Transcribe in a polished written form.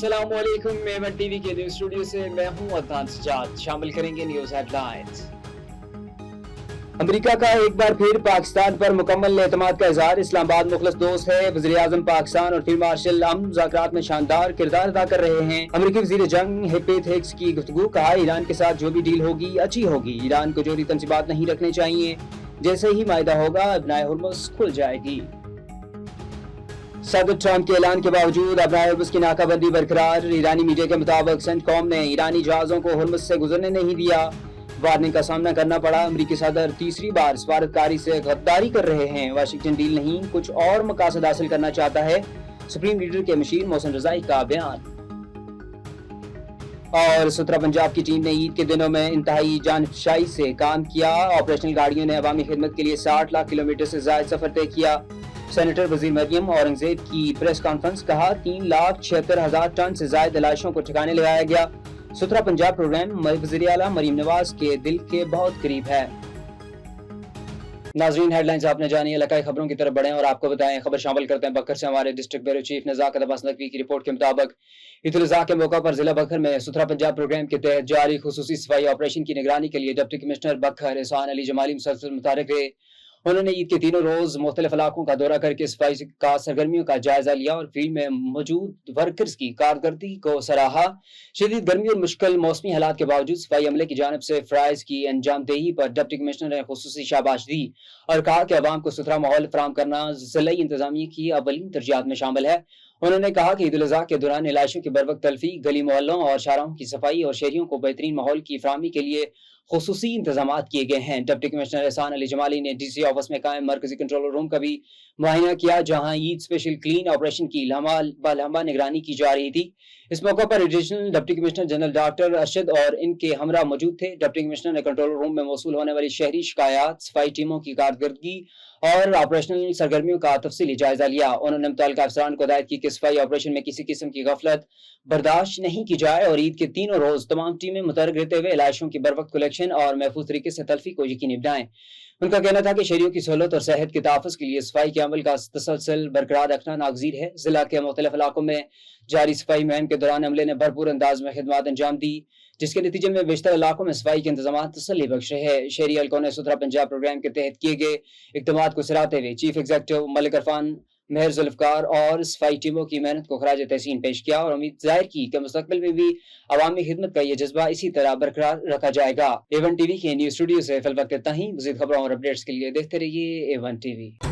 अस्सलामुअलैकुम। Maven TV के news studio से मैं हूं अदनान सजाद। शामिल करेंगे न्यूज हेडलाइंस। अमेरिका का एक बार फिर पाकिस्तान पर मुकम्मल एतमाद का इजहार। इस्लामाबाद मुखलस दोस्त है। वज़ीर आज़म पाकिस्तान और फील्ड मार्शल अमन मुज़ाकरात में शानदार किरदार अदा कर रहे हैं। अमेरिकी वज़ीर जंग हेपेथ हिक्स की गुफ्तगू। कहा, ईरान के साथ जो भी डील होगी अच्छी होगी। ईरान को जोरी तंसीबात नहीं रखने चाहिए। जैसे ही मायदा होगा अबनाए हुर्मुज़ खुल जाएगी। सदर ट्रंप के ऐलान के बावजूद अबनाए हुर्मुज़ की नाकाबंदी बरकरार। ईरानी मीडिया के मुताबिक सेंटकॉम ने ईरानी जहाज़ों को हुर्मुज़ से गुजरने नहीं दिया। वार्निंग का सामना करना पड़ा। अमेरिकी सदर तीसरी बार सफारतकारी से गद्दारी कर रहे हैं। वाशिंगटन डील नहीं, कुछ और मकासद हासिल करना चाहता है। सुप्रीम लीडर के मशीर मोहसिन रजाई का बयान। और 17 पंजाब की टीम ने ईद के दिनों में इंतहाई जानफशाई से काम किया। ऑपरेशनल गाड़ियों ने अवामी खिदमत के लिए 60 लाख किलोमीटर से ज्यादा सफर तय किया। सेनेटर वजीर मरियम औरंगजेब की प्रेस कॉन्फ्रेंस। कहा, 3,76,000 टन से ज्यादा लाशों को ठिकाने लगाया गया। 17 पंजाब प्रोग्राम वज़ीर आला मरीम नवाज के दिल के बहुत करीब है। नाजरीन, हेडलाइंस आपने जानी। इलाकाई खबरों की तरफ बढ़े और आपको बताएं। खबर शामिल करते हैं बकर से। हमारे district bureau chief Nazakat Abbas Naqvi की रिपोर्ट के मुताबिक ईद उल अज़हा के मौका पर जिला बकर में 17 पंजाब प्रोग्राम के तहत जारी खुसूसी सफाई ऑपरेशन की निगरानी के लिए डिप्टी कमिश्नर बकर एहसान अली जमाली मुसलसल मुतहर्रिक रहे। उन्होंने ईद के तीनों रोज मुख्तलिफ इलाकों का दौरा करके सफाई का सरगर्मियों का जायजा लिया और फील्ड में मौजूद वर्कर्स की कारकर्दगी को सराहा। शदीद गर्मी और मुश्किल मौसमी हालात के बावजूद सफाई अमले की जानिब से फराइज की अंजामदेही पर डिप्टी कमिश्नर ने खुसूसी शाबाश दी और कहा कि अवाम को सुथरा माहौल फराहम करना जिला इंतजामिया की अवलीन तरजीहात में शामिल है। उन्होंने कहा कि ईद उल अज़हा के दौरान इलाशियों की बरवक्त तल्फी, गली मोहल्लों और शाहराहों की सफाई और शहरियों को बेहतरीन माहौल की फराहमी के लिए खुसूसी इंतजामात किए गए हैं। डिप्टी कमिश्नर एहसान अली जमाली ने डीसी ऑफिस में कायम मरकजी कंट्रोल रूम का भी मुआयना किया, जहां ईद स्पेशल क्लीन ऑपरेशन की लम्हा निगरानी की जा रही थी। इस मौके पर additional deputy commissioner general doctor Arshad और इनके हमरा मौजूद थे। डिप्टी कमिश्नर ने कंट्रोल रूम में मौसूल होने वाली शहरी शिकायत, सफाई टीमों की कारकर्दगी और ऑपरेशनल सरगर्मियों का तफसीली जायजा लिया। उन्होंने मुतल्लिका अफसरान को हिदायत की कि सफाई ऑपरेशन में किसी किस्म की गफलत बर्दाश्त नहीं की जाए और ईद के तीनों रोज तमाम टीमें मुतहर्रिक रहते हुए इलाशियों की बरवक्त कलेक्शन और महफूज तरीके से तल्फी को यकीनी बनाएं। उनका कहना था कि शहरियों की सहूलत और सेहत के तहफ़्फ़ुज़ के लिए सफाई के अमल का तसलसल बरकरार रखना नागज़ीर है। जिला के मुख्तलिफ इलाकों में जारी सफाई मुहिम के दौरान अमले ने भरपूर अंदाज में खिदमत अंजाम दी, जिसके नतीजे में बेशतर इलाकों में सफाई के इंतजाम तसल्ली बख्श रहे। शहरी हल्कों ने 17 पंजाब प्रोग्राम के तहत किए गए इक़दामात को सराहते हुए चीफ एग्जीक्यूटिव मलिक इरफान, मेहर जुल्फ़कार और सफाई टीमों की मेहनत को खराज तहसीन पेश किया और उम्मीद जाहिर की कि मुस्तकबिल में भी अवामी खिदमत का ये जज्बा इसी तरह बरकरार रखा जाएगा। A1 टीवी के न्यूज स्टूडियो से फिल वक्त इतना ही। मज़ीद खबरों और अपडेट्स के लिए देखते रहिए A1 टीवी।